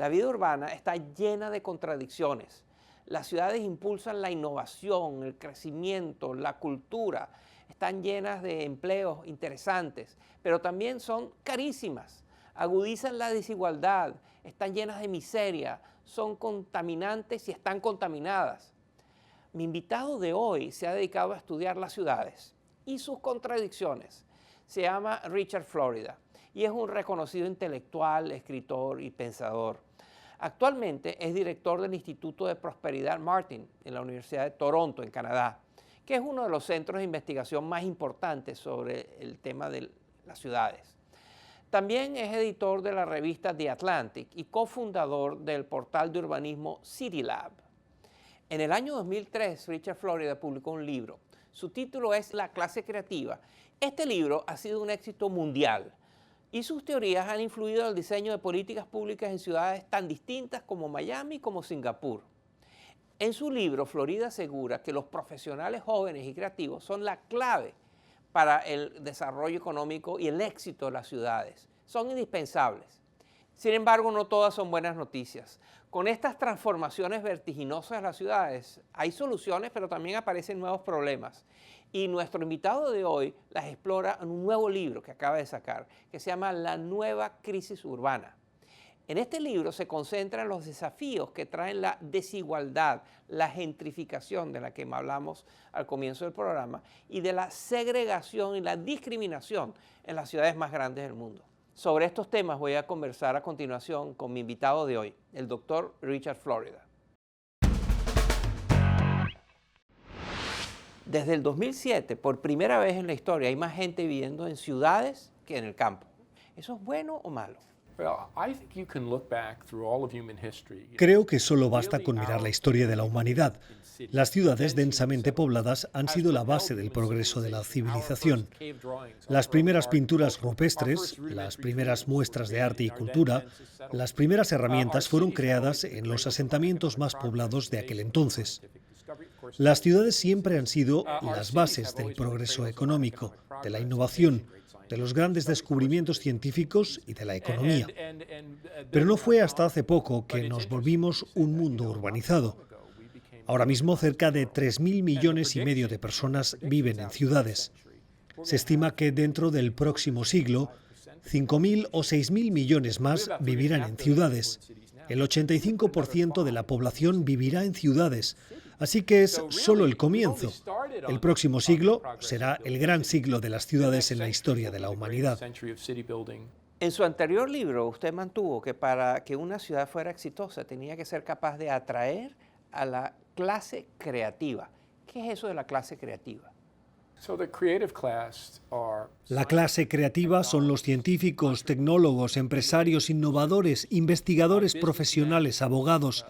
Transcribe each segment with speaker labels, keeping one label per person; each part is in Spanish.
Speaker 1: La vida urbana está llena de contradicciones. Las ciudades impulsan la innovación, el crecimiento, la cultura. Están llenas de empleos interesantes, pero también son carísimas. Agudizan la desigualdad, están llenas de miseria, son contaminantes y están contaminadas. Mi invitado de hoy se ha dedicado a estudiar las ciudades y sus contradicciones. Se llama Richard Florida y es un reconocido intelectual, escritor y pensador. Actualmente es director del Instituto de Prosperidad Martin en la Universidad de Toronto, en Canadá, que es uno de los centros de investigación más importantes sobre el tema de las ciudades. También es editor de la revista The Atlantic y cofundador del portal de urbanismo CityLab. En el año 2003, Richard Florida publicó un libro. Su título es La clase creativa. Este libro ha sido un éxito mundial y sus teorías han influido en el diseño de políticas públicas en ciudades tan distintas como Miami como Singapur. En su libro, Florida asegura que los profesionales jóvenes y creativos son la clave para el desarrollo económico y el éxito de las ciudades. Son indispensables. Sin embargo, no todas son buenas noticias. Con estas transformaciones vertiginosas de las ciudades hay soluciones, pero también aparecen nuevos problemas. Y nuestro invitado de hoy las explora en un nuevo libro que acaba de sacar, que se llama La nueva crisis urbana. En este libro se concentran los desafíos que traen la desigualdad, la gentrificación de la que hablamos al comienzo del programa y de la segregación y la discriminación en las ciudades más grandes del mundo. Sobre estos temas voy a conversar a continuación con mi invitado de hoy, el doctor Richard Florida. Desde el 2007, por primera vez en la historia, hay más gente viviendo en ciudades que en el campo. ¿Eso es bueno o malo?
Speaker 2: Creo que solo basta con mirar la historia de la humanidad. Las ciudades densamente pobladas han sido la base del progreso de la civilización. Las primeras pinturas rupestres, las primeras muestras de arte y cultura, las primeras herramientas fueron creadas en los asentamientos más poblados de aquel entonces. Las ciudades siempre han sido las bases del progreso económico, de la innovación, de los grandes descubrimientos científicos y de la economía. Pero no fue hasta hace poco que nos volvimos un mundo urbanizado. Ahora mismo cerca de 3,5 millones de personas viven en ciudades. Se estima que dentro del próximo siglo, 5,000 o 6,000 millones más vivirán en ciudades. El 85% de la población vivirá en ciudades. Así que es solo el comienzo. El próximo siglo será el gran siglo de las ciudades en la historia de la humanidad.
Speaker 1: En su anterior libro, usted mantuvo que para que una ciudad fuera exitosa tenía que ser capaz de atraer a la clase creativa. ¿Qué es eso de la clase creativa?
Speaker 2: La clase creativa son los científicos, tecnólogos, empresarios, innovadores, investigadores profesionales, abogados.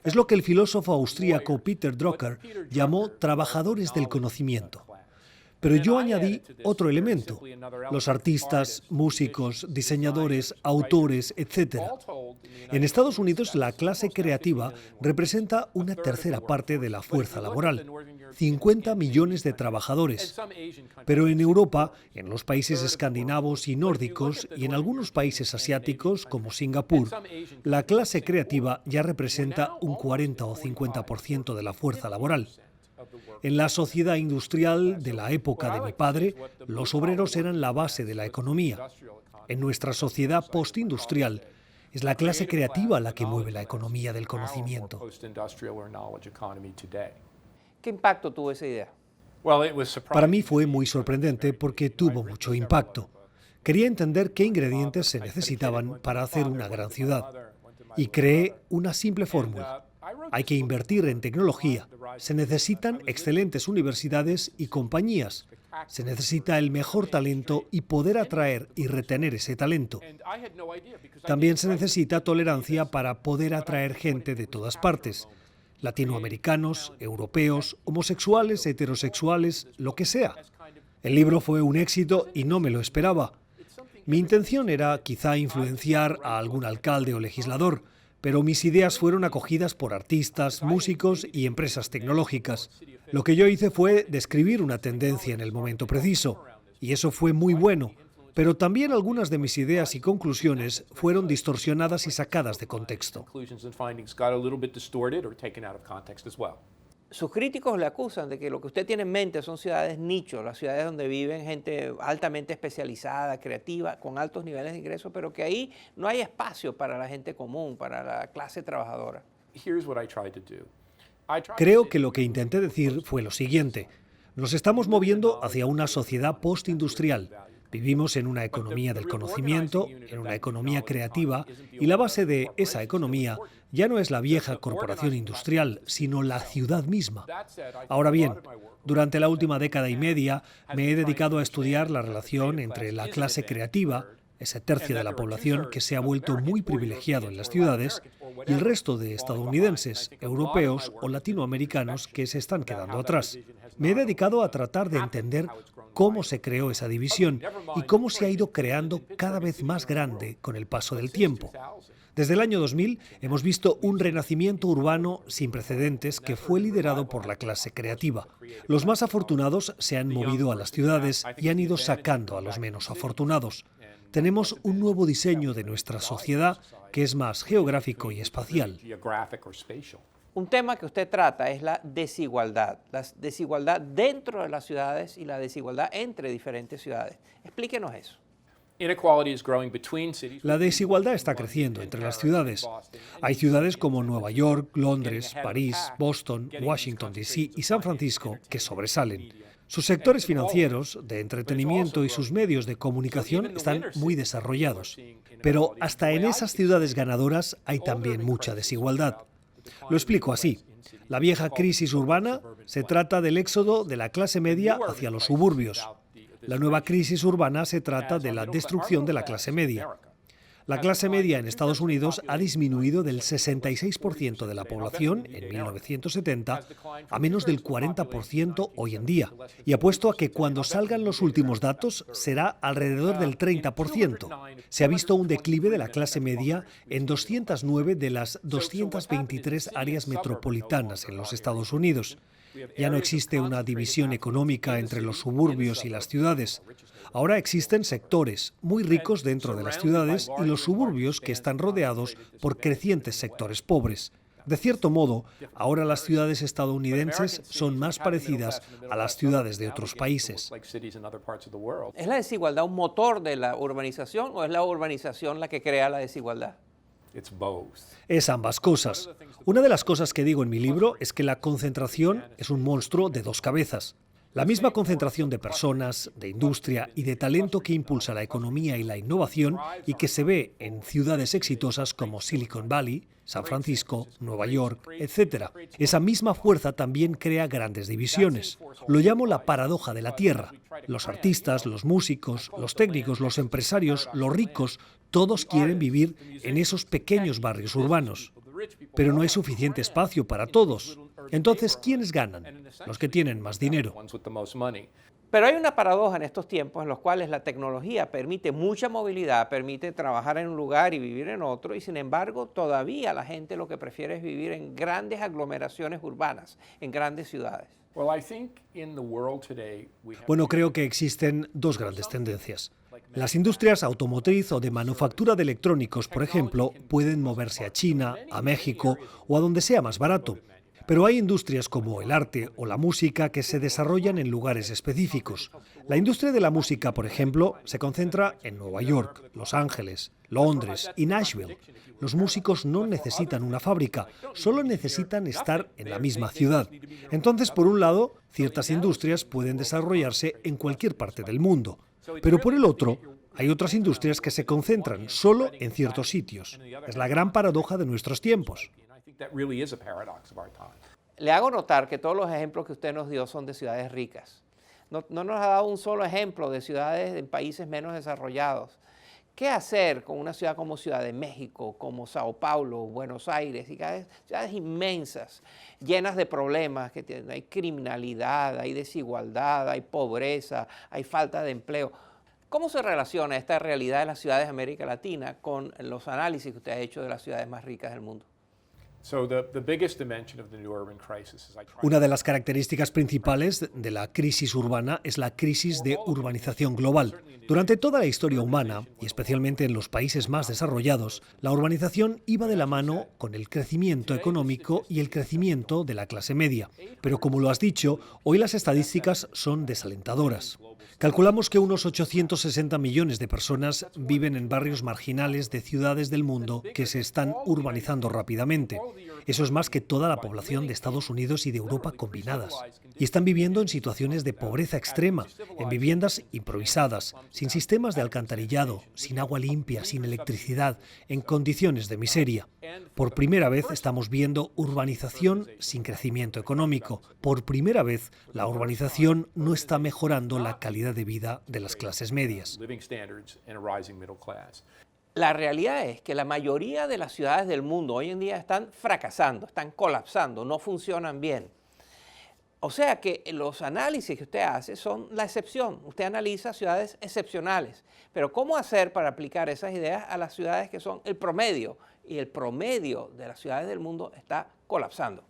Speaker 2: Es lo que el filósofo austríaco Peter Drucker llamó trabajadores del conocimiento. Pero yo añadí otro elemento, los artistas, músicos, diseñadores, autores, etc. En Estados Unidos, la clase creativa representa una tercera parte de la fuerza laboral, 50 millones de trabajadores. Pero en Europa, en los países escandinavos y nórdicos y en algunos países asiáticos como Singapur, la clase creativa ya representa un 40 o 50% de la fuerza laboral. En la sociedad industrial de la época de mi padre, los obreros eran la base de la economía. En nuestra sociedad postindustrial, es la clase creativa la que mueve la economía del conocimiento.
Speaker 1: ¿Qué impacto tuvo esa idea?
Speaker 2: Para mí fue muy sorprendente porque tuvo mucho impacto. Quería entender qué ingredientes se necesitaban para hacer una gran ciudad. Y creé una simple fórmula. Hay que invertir en tecnología. Se necesitan excelentes universidades y compañías. Se necesita el mejor talento y poder atraer y retener ese talento. También se necesita tolerancia para poder atraer gente de todas partes. Latinoamericanos, europeos, homosexuales, heterosexuales, lo que sea. El libro fue un éxito y no me lo esperaba. Mi intención era quizá influenciar a algún alcalde o legislador, pero mis ideas fueron acogidas por artistas, músicos y empresas tecnológicas. Lo que yo hice fue describir una tendencia en el momento preciso, y eso fue muy bueno. pero también algunas de mis ideas y conclusiones fueron distorsionadas y sacadas de contexto.
Speaker 1: Sus críticos le acusan de que lo que usted tiene en mente son ciudades nicho, las ciudades donde viven gente altamente especializada, creativa, con altos niveles de ingresos, pero que ahí no hay espacio para la gente común, para la clase trabajadora.
Speaker 2: Creo que lo que intenté decir fue lo siguiente. Nos estamos moviendo hacia una sociedad postindustrial. Vivimos en una economía del conocimiento, en una economía creativa, y la base de esa economía ya no es la vieja corporación industrial, sino la ciudad misma. Ahora bien, durante la última década y media me he dedicado a estudiar la relación entre la clase creativa, ese tercio de la población que se ha vuelto muy privilegiado en las ciudades, y el resto de estadounidenses, europeos o latinoamericanos que se están quedando atrás. Me he dedicado a tratar de entender cómo se creó esa división y cómo se ha ido creando cada vez más grande con el paso del tiempo. Desde el año 2000 hemos visto un renacimiento urbano sin precedentes que fue liderado por la clase creativa. Los más afortunados se han movido a las ciudades y han ido sacando a los menos afortunados. Tenemos un nuevo diseño de nuestra sociedad que es más geográfico y espacial.
Speaker 1: Un tema que usted trata es la desigualdad dentro de las ciudades y la desigualdad entre diferentes ciudades. Explíquenos eso.
Speaker 2: La desigualdad está creciendo entre las ciudades. Hay ciudades como Nueva York, Londres, París, Boston, Washington, D.C. y San Francisco que sobresalen. Sus sectores financieros, de entretenimiento y sus medios de comunicación están muy desarrollados. Pero hasta en esas ciudades ganadoras hay también mucha desigualdad. Lo explico así. La vieja crisis urbana se trata del éxodo de la clase media hacia los suburbios. La nueva crisis urbana se trata de la destrucción de la clase media. La clase media en Estados Unidos ha disminuido del 66% de la población en 1970 a menos del 40% hoy en día. Y apuesto a que cuando salgan los últimos datos será alrededor del 30%. Se ha visto un declive de la clase media en 209 de las 223 áreas metropolitanas en los Estados Unidos. Ya no existe una división económica entre los suburbios y las ciudades. Ahora existen sectores muy ricos dentro de las ciudades y los suburbios que están rodeados por crecientes sectores pobres. De cierto modo, ahora las ciudades estadounidenses son más parecidas a las ciudades de otros países.
Speaker 1: ¿Es la desigualdad un motor de la urbanización o es la urbanización la que crea la desigualdad?
Speaker 2: Es ambas cosas. Una de las cosas que digo en mi libro es que la concentración es un monstruo de dos cabezas. La misma concentración de personas, de industria y de talento que impulsa la economía y la innovación y que se ve en ciudades exitosas como Silicon Valley, San Francisco, Nueva York, etc. Esa misma fuerza también crea grandes divisiones. Lo llamo la paradoja de la tierra. Los artistas, los músicos, los técnicos, los empresarios, los ricos, todos quieren vivir en esos pequeños barrios urbanos. Pero no hay suficiente espacio para todos. Entonces, ¿quiénes ganan? Los que tienen más dinero.
Speaker 1: Pero hay una paradoja en estos tiempos en los cuales la tecnología permite mucha movilidad, permite trabajar en un lugar y vivir en otro, y sin embargo todavía la gente lo que prefiere es vivir en grandes aglomeraciones urbanas, en grandes ciudades.
Speaker 2: Bueno, creo que existen dos grandes tendencias. Las industrias automotriz o de manufactura de electrónicos, por ejemplo, pueden moverse a China, a México o a donde sea más barato. Pero hay industrias como el arte o la música que se desarrollan en lugares específicos. La industria de la música, por ejemplo, se concentra en Nueva York, Los Ángeles, Londres y Nashville. Los músicos no necesitan una fábrica, solo necesitan estar en la misma ciudad. Entonces, por un lado, ciertas industrias pueden desarrollarse en cualquier parte del mundo. Pero por el otro, hay otras industrias que se concentran solo en ciertos sitios. Es la gran paradoja de nuestros tiempos.
Speaker 1: Le hago notar que todos los ejemplos que usted nos dio son de ciudades ricas. No nos ha dado un solo ejemplo de ciudades en países menos desarrollados. ¿Qué hacer con una ciudad como Ciudad de México, como Sao Paulo, Buenos Aires, y ciudades inmensas, llenas de problemas, hay criminalidad, hay desigualdad, hay pobreza, hay falta de empleo? ¿Cómo se relaciona esta realidad de las ciudades de América Latina con los análisis que usted ha hecho de las ciudades más ricas del mundo?
Speaker 2: Una de las características principales de la crisis urbana es la crisis de urbanización global. Durante toda la historia humana, y especialmente en los países más desarrollados, la urbanización iba de la mano con el crecimiento económico y el crecimiento de la clase media. Pero como lo has dicho, hoy las estadísticas son desalentadoras. Calculamos que unos 860 millones de personas viven en barrios marginales de ciudades del mundo que se están urbanizando rápidamente. Eso es más que toda la población de Estados Unidos y de Europa combinadas. Y están viviendo en situaciones de pobreza extrema, en viviendas improvisadas, sin sistemas de alcantarillado, sin agua limpia, sin electricidad, en condiciones de miseria. Por primera vez estamos viendo urbanización sin crecimiento económico. Por primera vez, la urbanización no está mejorando la calidad de vida de las clases medias.
Speaker 1: La realidad es que la mayoría de las ciudades del mundo hoy en día están fracasando, están colapsando, no funcionan bien. O sea que los análisis que usted hace son la excepción. Usted analiza ciudades excepcionales. Pero ¿cómo hacer para aplicar esas ideas a las ciudades que son el promedio? Y el promedio de las ciudades del mundo está colapsando.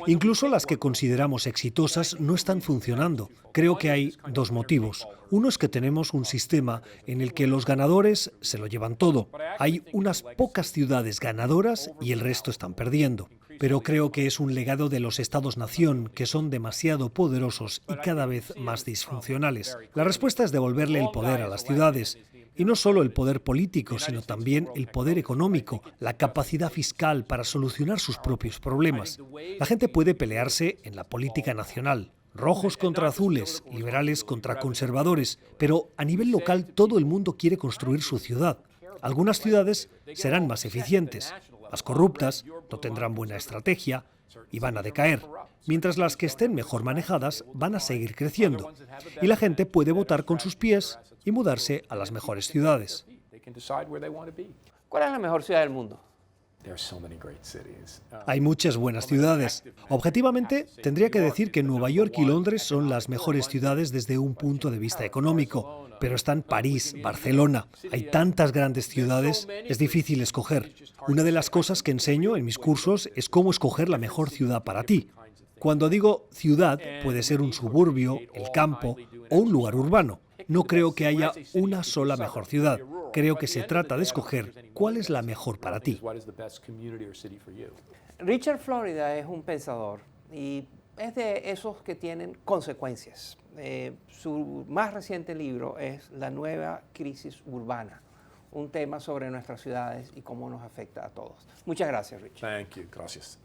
Speaker 2: Incluso las que consideramos exitosas no están funcionando. Creo que hay dos motivos. Uno es que tenemos un sistema en el que los ganadores se lo llevan todo. Hay unas pocas ciudades ganadoras y el resto están perdiendo. Pero creo que es un legado de los estados-nación que son demasiado poderosos y cada vez más disfuncionales. La respuesta es devolverle el poder a las ciudades. Y no solo el poder político, sino también el poder económico, la capacidad fiscal para solucionar sus propios problemas. La gente puede pelearse en la política nacional, rojos contra azules, liberales contra conservadores, pero a nivel local todo el mundo quiere construir su ciudad. Algunas ciudades serán más eficientes, más corruptas, no tendrán buena estrategia y van a decaer, mientras las que estén mejor manejadas van a seguir creciendo. Y la gente puede votar con sus pies y mudarse a las mejores ciudades.
Speaker 1: ¿Cuál es la mejor ciudad del mundo?
Speaker 2: Hay muchas buenas ciudades. Objetivamente, tendría que decir que Nueva York y Londres son las mejores ciudades desde un punto de vista económico. Pero están París, Barcelona. Hay tantas grandes ciudades, es difícil escoger. Una de las cosas que enseño en mis cursos es cómo escoger la mejor ciudad para ti. Cuando digo ciudad, puede ser un suburbio, el campo o un lugar urbano. No creo que haya una sola mejor ciudad. Creo que se trata de escoger cuál es la mejor para ti.
Speaker 1: Richard Florida es un pensador y es de esos que tienen consecuencias. Su más reciente libro es La nueva crisis urbana, un tema sobre nuestras ciudades y cómo nos afecta a todos. Muchas gracias, Richard.
Speaker 3: Gracias.